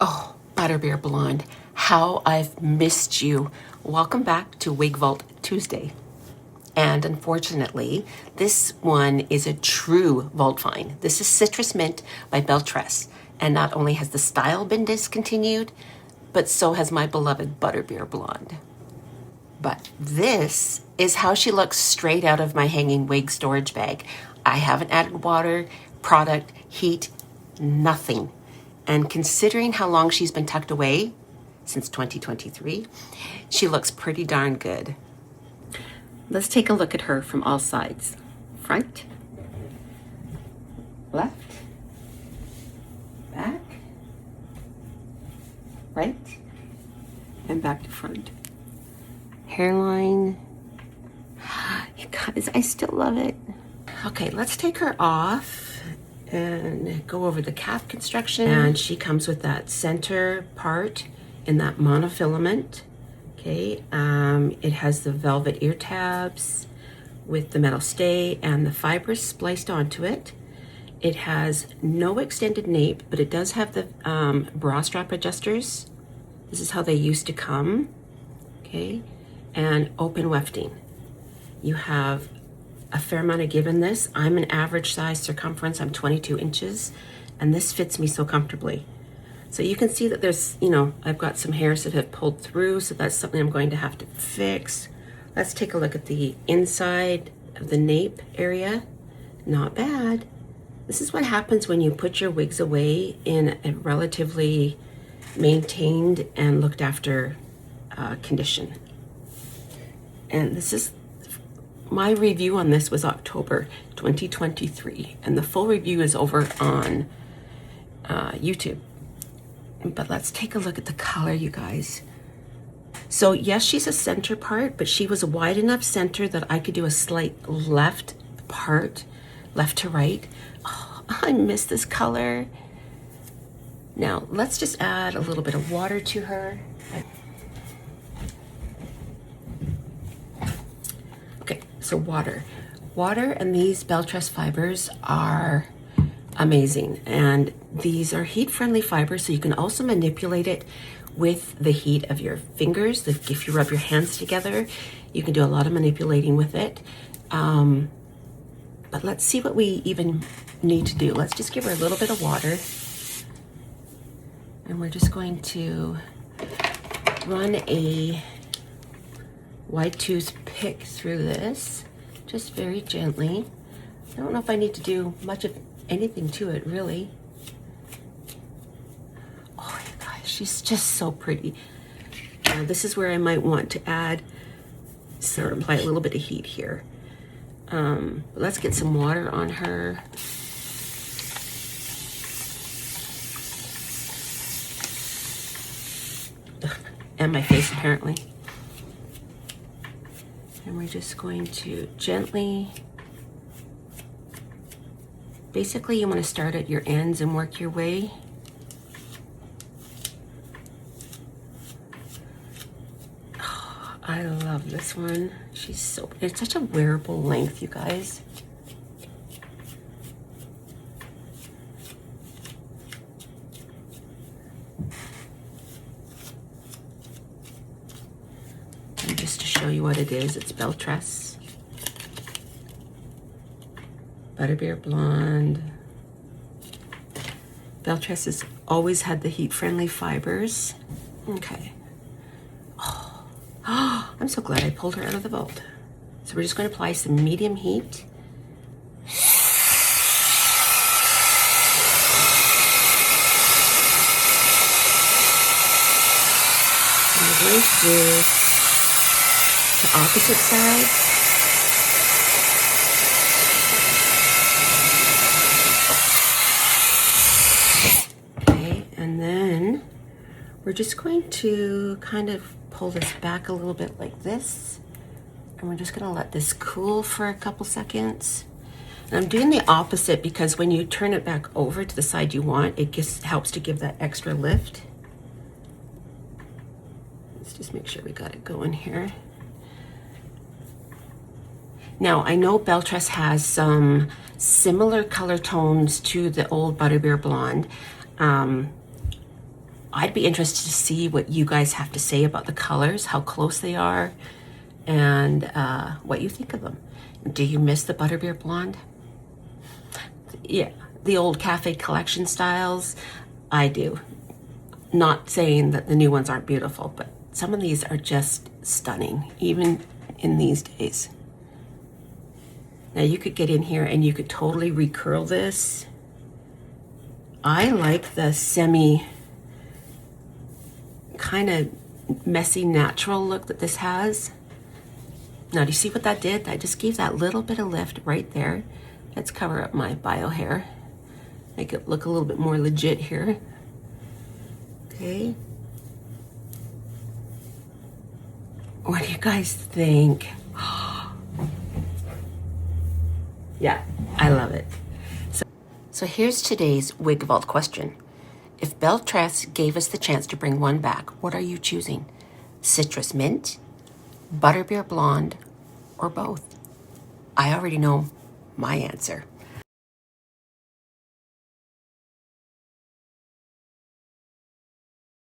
Oh, Butterbeer Blonde, how I've missed you. Welcome back to Wig Vault Tuesday. And unfortunately, this one is a true vault find. This is Citrus Mint by Belle Tress. And not only has the style been discontinued, but so has my beloved Butterbeer Blonde. But this is how she looks straight out of my hanging wig storage bag. I haven't added water, product, heat, nothing. And considering how long she's been tucked away, since 2023, she looks pretty darn good. Let's take a look at her from all sides. Front, left, back, right, and back to front. Hairline, you guys, I still love it. Okay, let's take her off and go over the cap construction. And she comes with that center part in that monofilament. Okay, it has the velvet ear tabs with the metal stay and the Fibre spliced onto it. It has no extended nape, but it does have the bra strap adjusters. This is how they used to come. Okay, and open wefting. You have a fair amount of give in this. I'm an average size circumference. I'm 22 inches, and this fits me so comfortably. So you can see that there's, I've got some hairs that have pulled through, so that's something I'm going to have to fix. Let's take a look at the inside of the nape area. Not bad. This is what happens when you put your wigs away in a relatively maintained and looked after condition. And this is, my review on this was October 2023, and the full review is over on YouTube. But let's take a look at the color, you guys. So yes, she's a center part, but she was a wide enough center that I could do a slight left part, left to right. Oh, I miss this color. Now let's just add a little bit of water to her. Okay, so water and these Belle Tress fibers are amazing, and these are heat-friendly fibers, so you can also manipulate it with the heat of your fingers. If you rub your hands together, you can do a lot of manipulating with it. But let's see what we even need to do. Let's just give her a little bit of water, and we're just going to run a wide tooth pick through this, just very gently. I don't know if I need to do much of anything to it, really. Oh, you guys, she's just so pretty. Now, this is where I might want to add, sort of apply a little bit of heat here. Let's get some water on her. Ugh, and my face, apparently. And we're just going to gently, basically you want to start at your ends and work your way. Oh, I love this one. She's so, it's such a wearable length, you guys. And just to show you what it is, it's Belle Tress, Butterbeer Blonde. Belle Tress has always had the heat-friendly fibers. Okay. Oh, I'm so glad I pulled her out of the vault. So we're just going to apply some medium heat. And we're going to do the opposite side. And then we're just going to kind of pull this back a little bit like this. And we're just going to let this cool for a couple seconds. And I'm doing the opposite because when you turn it back over to the side you want, it just helps to give that extra lift. Let's just make sure we got it going here. Now, I know Belle Tress has some similar color tones to the old Butterbeer Blonde. I'd be interested to see what you guys have to say about the colors, how close they are, and what you think of them. Do you miss the Butterbeer Blonde? Yeah, the old cafe collection styles, I do. Not saying that the new ones aren't beautiful, but some of these are just stunning, even in these days. Now you could get in here and you could totally recurl this. I like the semi kind of messy natural look that this has. Now do you see what that did? That just gave that little bit of lift right there. Let's cover up my bio hair. Make it look a little bit more legit here. Okay. What do you guys think? Yeah, I love it. So here's today's Wig Vault question. If Belle Tress gave us the chance to bring one back, what are you choosing? Citrus Mint, Butterbeer Blonde, or both? I already know my answer.